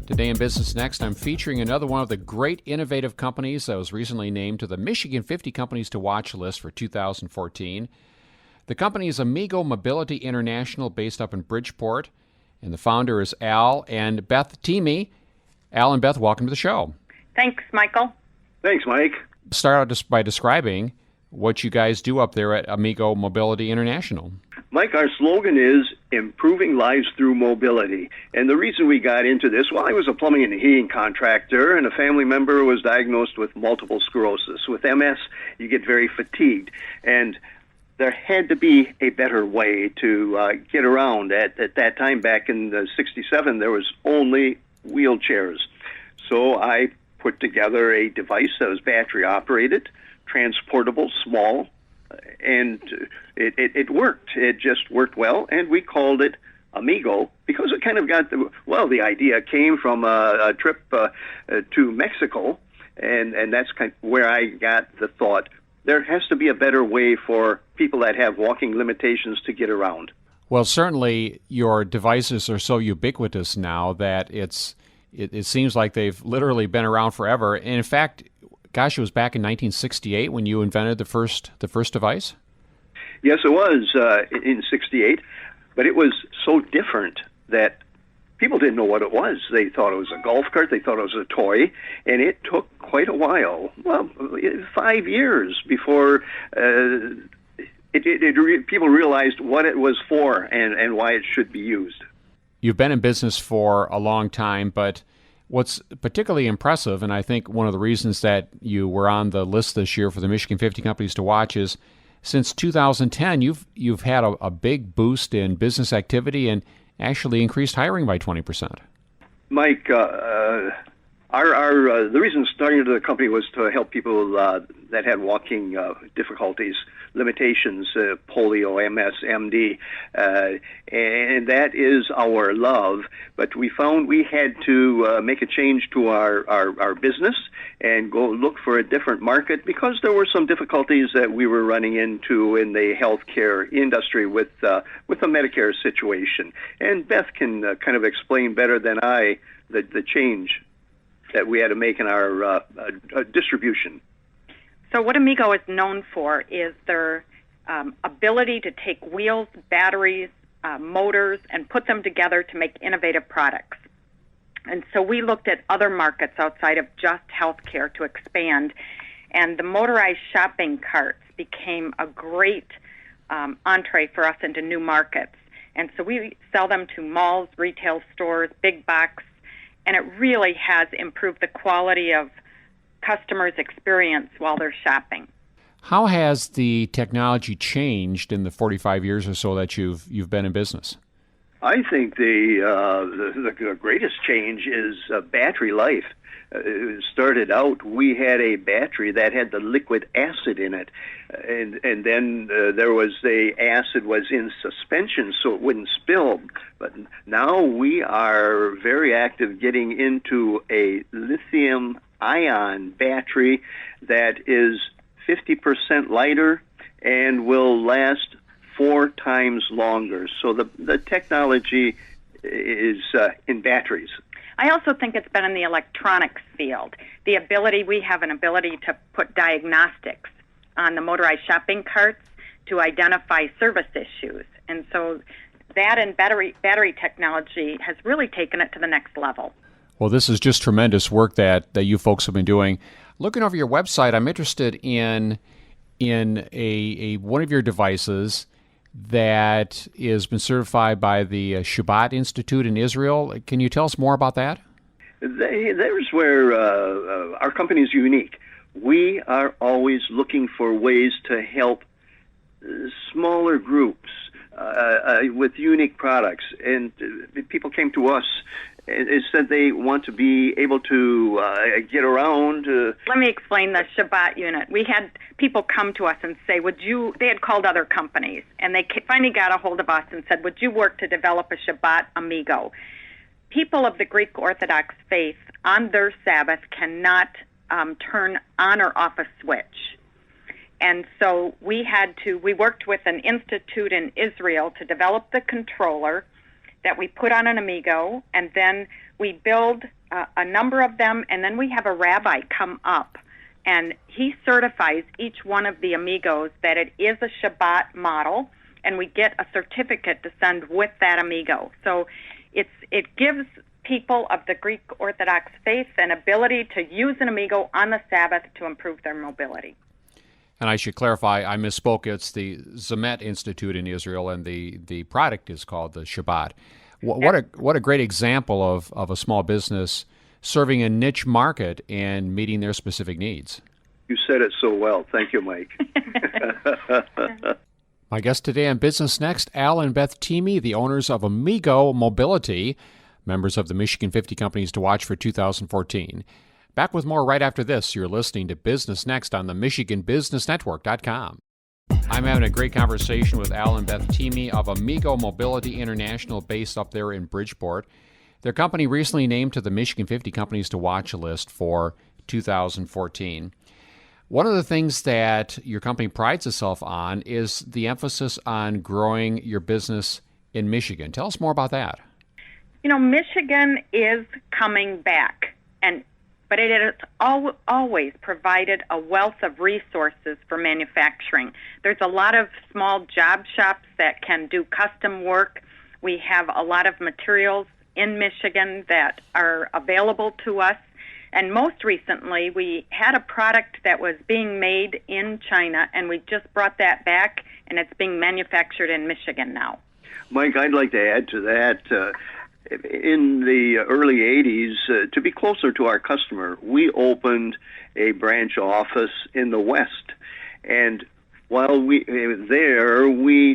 Today in Business Next, I'm featuring another one of the great innovative companies that was recently named to the Michigan 50 Companies to Watch list for 2014. The company is Amigo Mobility International, based up in Bridgeport, and the founder is Al and Beth Thieme. Al and Beth, welcome to the show. Thanks, Michael. Thanks, Mike. Start out just by describing what you guys do up there at Amigo Mobility International. Mike, our slogan is improving lives through mobility. And the reason we got into this, well, I was a plumbing and heating contractor, and a family member was diagnosed with multiple sclerosis. With MS, you get very fatigued. And there had to be a better way to get around. At that time, back in '67, there was only wheelchairs. So I put together a device that was battery-operated, transportable, small, and it worked. It just worked well, and we called it Amigo because it kind of got the idea came from a trip to Mexico, and that's kind of where I got the thought. There has to be a better way for people that have walking limitations to get around. Well, certainly your devices are so ubiquitous now that it seems like they've literally been around forever. And in fact, gosh, it was back in 1968 when you invented the first device? Yes, it was in '68, but it was so different that people didn't know what it was. They thought it was a golf cart, they thought it was a toy, and it took quite a while, 5 years before people realized what it was for and why it should be used. You've been in business for a long time, but what's particularly impressive, and I think one of the reasons that you were on the list this year for the Michigan 50 Companies to Watch is since 2010, you've had a big boost in business activity and actually increased hiring by 20%. Mike, the reason starting the company was to help people that had walking difficulties, limitations, polio, MS, MD, and that is our love. But we found we had to make a change to our business and go look for a different market because there were some difficulties that we were running into in the healthcare industry with the Medicare situation. And Beth can kind of explain better than I the change that we had to make in our distribution. So what Amigo is known for is their ability to take wheels, batteries, motors, and put them together to make innovative products. And so we looked at other markets outside of just healthcare to expand, and the motorized shopping carts became a great entree for us into new markets. And so we sell them to malls, retail stores, big box, and it really has improved the quality of customers' experience while they're shopping. How has the technology changed in the 45 years or so that you've been in business? I think the greatest change is battery life. It started out, we had a battery that had the liquid acid in it, and then there was the acid was in suspension so it wouldn't spill. But now we are very active getting into a lithium-ion battery that is 50% lighter and will last 4 times longer. So the technology is in batteries. I also think it's been in the electronics field. We have an ability to put diagnostics on the motorized shopping carts to identify service issues. And so that and battery technology has really taken it to the next level. Well, this is just tremendous work that you folks have been doing. Looking over your website, I'm interested in a one of your devices that has been certified by the Shabbat Institute in Israel. Can you tell us more about that? There's where our company is unique. We are always looking for ways to help smaller groups with unique products. And people came to us and said they want to be able to get around. Let me explain the Shabbat unit. We had people come to us and say, they had called other companies, and they finally got a hold of us and said, would you work to develop a Shabbat Amigo? People of the Greek Orthodox faith on their Sabbath cannot turn on or off a switch. And so we worked with an institute in Israel to develop the controller that we put on an Amigo, and then we build a number of them, and then we have a rabbi come up, and he certifies each one of the Amigos that it is a Shabbat model, and we get a certificate to send with that Amigo. So it gives people of the Greek Orthodox faith an ability to use an Amigo on the Sabbath to improve their mobility. And I should clarify, I misspoke. It's the Zemet Institute in Israel, and the product is called the Shabbat. What a great example of a small business serving a niche market and meeting their specific needs. You said it so well. Thank you, Mike. My guest today on Business Next, Al and Beth Thieme, the owners of Amigo Mobility, members of the Michigan 50 Companies to Watch for 2014. Back with more right after this. You're listening to Business Next on the MichiganBusinessNetwork.com. I'm having a great conversation with Al and Beth Thieme of Amigo Mobility International, based up there in Bridgeport. Their company recently named to the Michigan 50 Companies to Watch list for 2014. One of the things that your company prides itself on is the emphasis on growing your business in Michigan. Tell us more about that. You know, Michigan is coming back, but it has always provided a wealth of resources for manufacturing. There's a lot of small job shops that can do custom work. We have a lot of materials in Michigan that are available to us. And most recently, we had a product that was being made in China, and we just brought that back, and it's being manufactured in Michigan now. Mike, I'd like to add to that. In the early 80s, to be closer to our customer, we opened a branch office in the West. And while we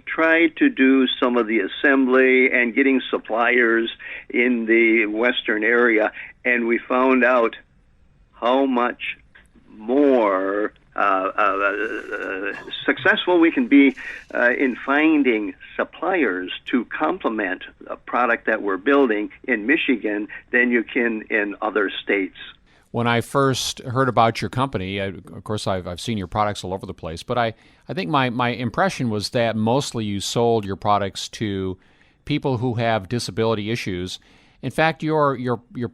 tried to do some of the assembly and getting suppliers in the Western area, and we found out how much more successful we can be in finding suppliers to complement a product that we're building in Michigan than you can in other states. When I first heard about your company, of course, I've seen your products all over the place, but I think my impression was that mostly you sold your products to people who have disability issues. In fact, your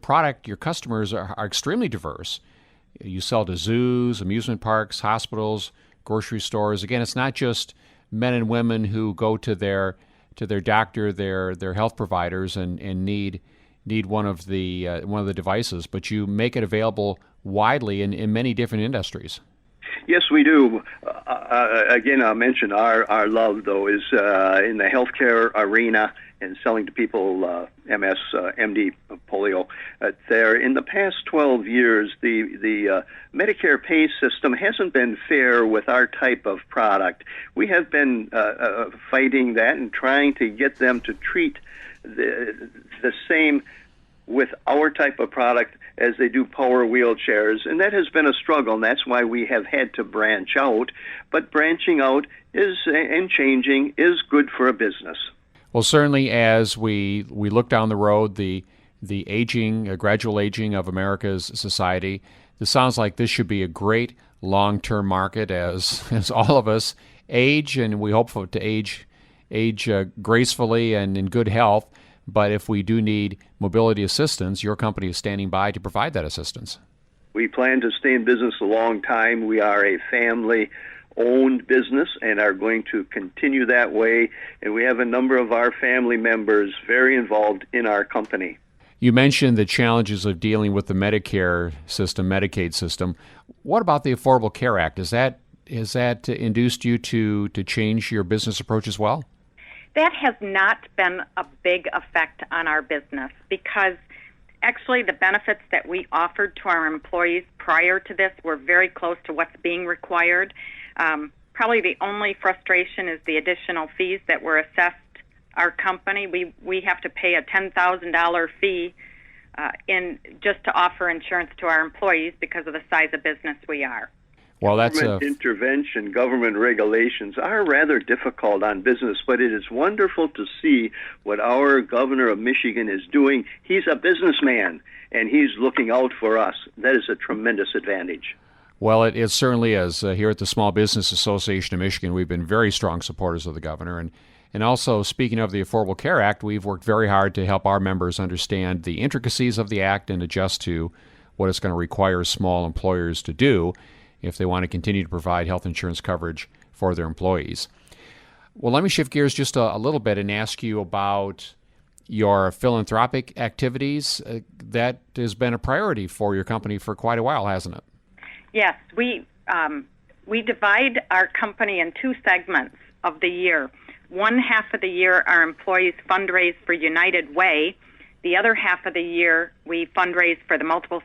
product, your customers are extremely diverse. You sell to zoos, amusement parks, hospitals, grocery stores. Again, it's not just men and women who go to their doctor, their health providers, and need one of the devices, but you make it available widely in many different industries. Yes, we do. Again, I'll mention our love, though, is in the healthcare arena and selling to people MS, MD, polio. There, in the past 12 years, the Medicare pay system hasn't been fair with our type of product. We have been fighting that and trying to get them to treat the same with our type of product as they do power wheelchairs, and that has been a struggle, and that's why we have had to branch out. But branching out and changing is good for a business. Well, certainly as we look down the road, the aging, gradual aging of America's society, this sounds like this should be a great long-term market as all of us age, and we hope to age gracefully and in good health. But if we do need mobility assistance, your company is standing by to provide that assistance. We plan to stay in business a long time. We are a family-owned business and are going to continue that way. And we have a number of our family members very involved in our company. You mentioned the challenges of dealing with the Medicare system, Medicaid system. What about the Affordable Care Act? Has that induced you to change your business approach as well? That has not been a big effect on our business because actually the benefits that we offered to our employees prior to this were very close to what's being required. Probably the only frustration is the additional fees that were assessed our company. We have to pay a $10,000 fee just to offer insurance to our employees because of the size of business we are. Well, that's government intervention, government regulations are rather difficult on business, but it is wonderful to see what our governor of Michigan is doing. He's a businessman, and he's looking out for us. That is a tremendous advantage. Well, it certainly is. Here at the Small Business Association of Michigan, we've been very strong supporters of the governor, and And also, speaking of the Affordable Care Act, we've worked very hard to help our members understand the intricacies of the act and adjust to what it's going to require small employers to do if they want to continue to provide health insurance coverage for their employees. Well, let me shift gears just a little bit and ask you about your philanthropic activities. That has been a priority for your company for quite a while, hasn't it? Yes, we divide our company in two segments of the year. One half of the year, our employees fundraise for United Way. The other half of the year, we fundraise for the Multiple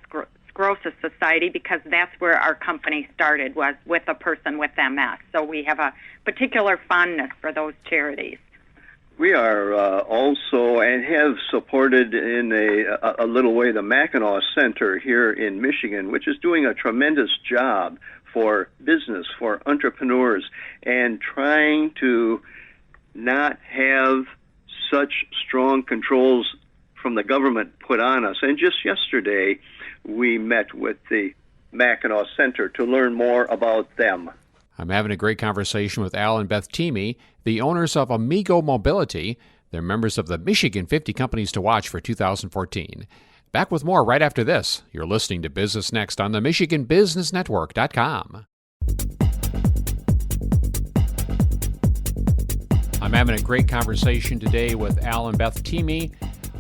Sclerosis Society, because that's where our company started, was with a person with MS. So we have a particular fondness for those charities. We are also and have supported in a little way the Mackinac Center here in Michigan, which is doing a tremendous job for business, for entrepreneurs, and trying to not have such strong controls from the government put on us. And just yesterday, we met with the Mackinac Center to learn more about them. I'm having a great conversation with Al and Beth Thieme, the owners of Amigo Mobility. They're members of the Michigan 50 Companies to Watch for 2014. Back with more right after this. You're listening to Business Next on the MichiganBusinessNetwork.com. I'm having a great conversation today with Al and Beth Thieme.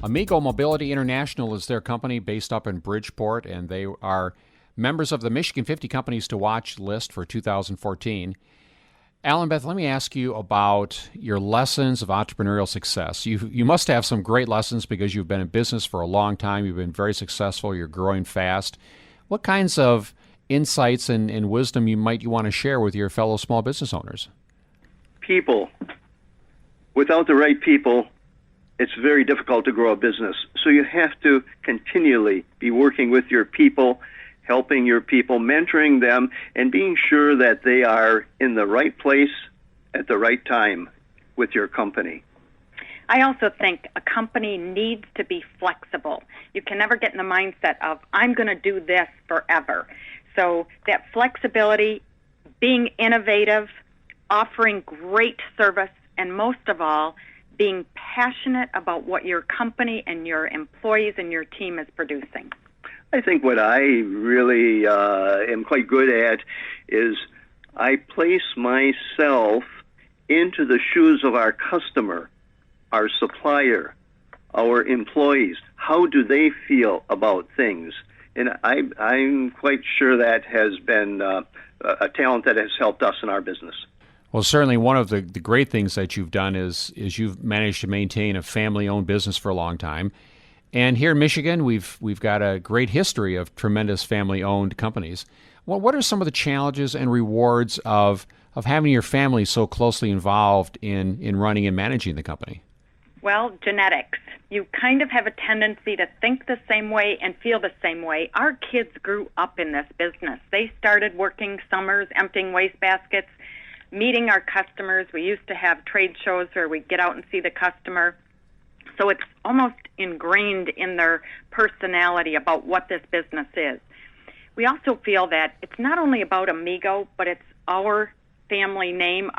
Amigo Mobility International is their company based up in Bridgeport, and they are members of the Michigan 50 Companies to Watch list for 2014. Al and Beth, let me ask you about your lessons of entrepreneurial success. You must have some great lessons because you've been in business for a long time. You've been very successful. You're growing fast. What kinds of insights and wisdom you want to share with your fellow small business owners? People. Without the right people, it's very difficult to grow a business. So you have to continually be working with your people, helping your people, mentoring them, and being sure that they are in the right place at the right time with your company. I also think a company needs to be flexible. You can never get in the mindset of, I'm going to do this forever. So that flexibility, being innovative, offering great service, and most of all, being passionate about what your company and your employees and your team is producing. I think what I really am quite good at is I place myself into the shoes of our customer, our supplier, our employees. How do they feel about things? And I'm quite sure that has been a talent that has helped us in our business. Well, certainly one of the great things that you've done is you've managed to maintain a family-owned business for a long time. And here in Michigan, we've got a great history of tremendous family-owned companies. Well, what are some of the challenges and rewards of having your family so closely involved in running and managing the company? Well, genetics. You kind of have a tendency to think the same way and feel the same way. Our kids grew up in this business. They started working summers, emptying wastebaskets, meeting our customers. We used to have trade shows where we'd get out and see the customer. So it's almost ingrained in their personality about what this business is. We also feel that it's not only about Amigo, but it's our family name.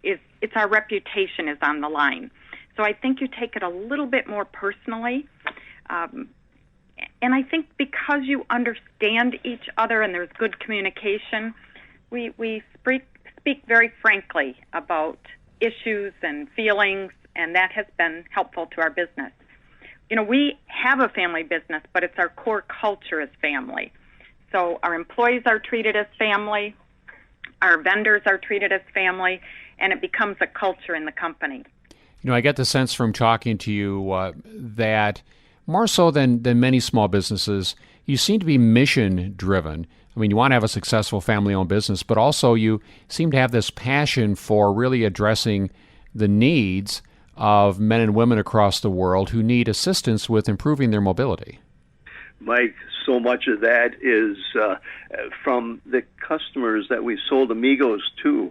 It's our reputation is on the line. So I think you take it a little bit more personally. And I think because you understand each other and there's good communication, we speak very frankly about issues and feelings, and that has been helpful to our business. You know, we have a family business, but it's our core culture as family. So our employees are treated as family, our vendors are treated as family, and it becomes a culture in the company. You know, I get the sense from talking to you that more so than many small businesses, you seem to be mission-driven. I mean, you want to have a successful family-owned business, but also you seem to have this passion for really addressing the needs of men and women across the world who need assistance with improving their mobility. Mike, so much of that is from the customers that we sold Amigos to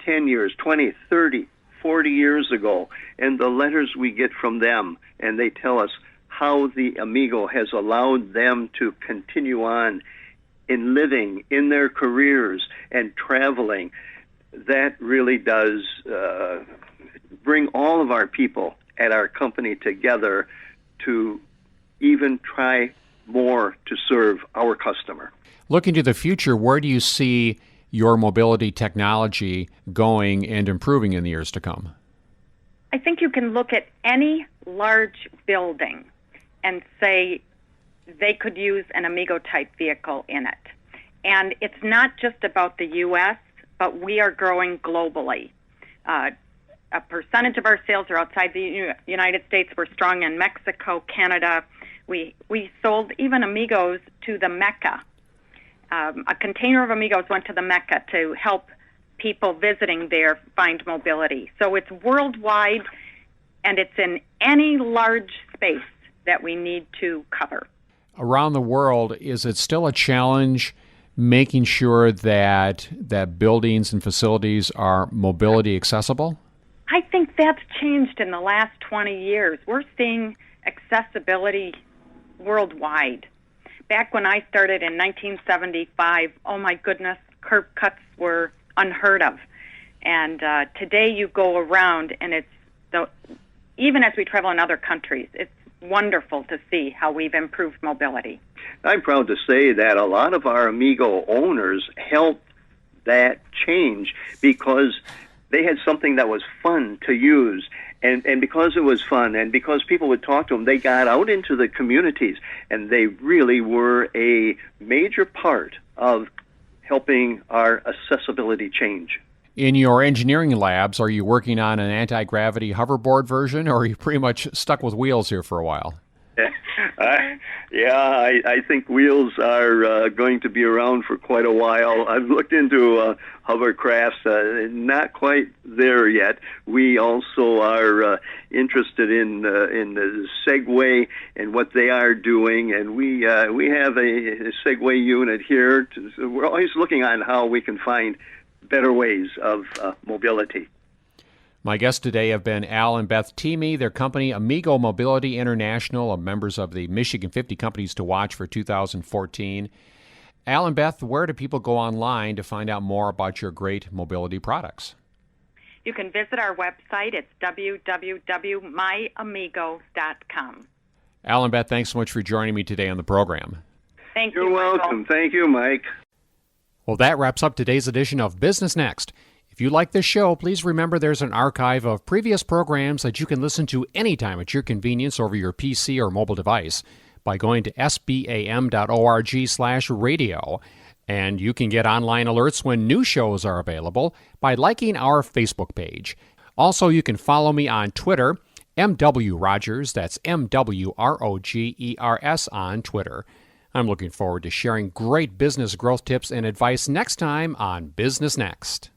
10 years, 20, 30, 40 years ago, and the letters we get from them, and they tell us how the Amigo has allowed them to continue on in living, in their careers, and traveling. That really does bring all of our people at our company together to even try more to serve our customer. Looking to the future, where do you see your mobility technology going and improving in the years to come? I think you can look at any large building and say they could use an Amigo-type vehicle in it. And it's not just about the U.S., but we are growing globally. A percentage of our sales are outside the United States. We're strong in Mexico, Canada. We sold even Amigos to the Mecca. A container of Amigos went to the Mecca to help people visiting there find mobility. So it's worldwide, and it's in any large space that we need to cover. Around the world, is it still a challenge making sure that buildings and facilities are mobility accessible? I think that's changed in the last 20 years. We're seeing accessibility worldwide. Back when I started in 1975, oh my goodness, curb cuts were unheard of. And today you go around and even as we travel in other countries, it's wonderful to see how we've improved mobility. I'm proud to say that a lot of our Amigo owners helped that change because they had something that was fun to use. And because it was fun and because people would talk to them, they got out into the communities, and they really were a major part of helping our accessibility change. In your engineering labs, are you working on an anti-gravity hoverboard version, or are you pretty much stuck with wheels here for a while? I think wheels are going to be around for quite a while. I've looked into hovercrafts, not quite there yet. We also are interested in the Segway and what they are doing, and we have a Segway unit here. So we're always looking on how we can find better ways of mobility. My guests today have been Al and Beth Thieme. Their company, Amigo Mobility International, are members of the Michigan 50 Companies to Watch for 2014. Al and Beth, where do people go online to find out more about your great mobility products? You can visit our website. It's www.myamigo.com. Al and Beth, thanks so much for joining me today on the program. Thank you, You're welcome. Michael. Thank you, Mike. Well, that wraps up today's edition of Business Next. If you like this show, please remember there's an archive of previous programs that you can listen to anytime at your convenience over your PC or mobile device by going to sbam.org/radio. And you can get online alerts when new shows are available by liking our Facebook page. Also, you can follow me on Twitter, MW Rogers, that's MWROGERS on Twitter. I'm looking forward to sharing great business growth tips and advice next time on Business Next.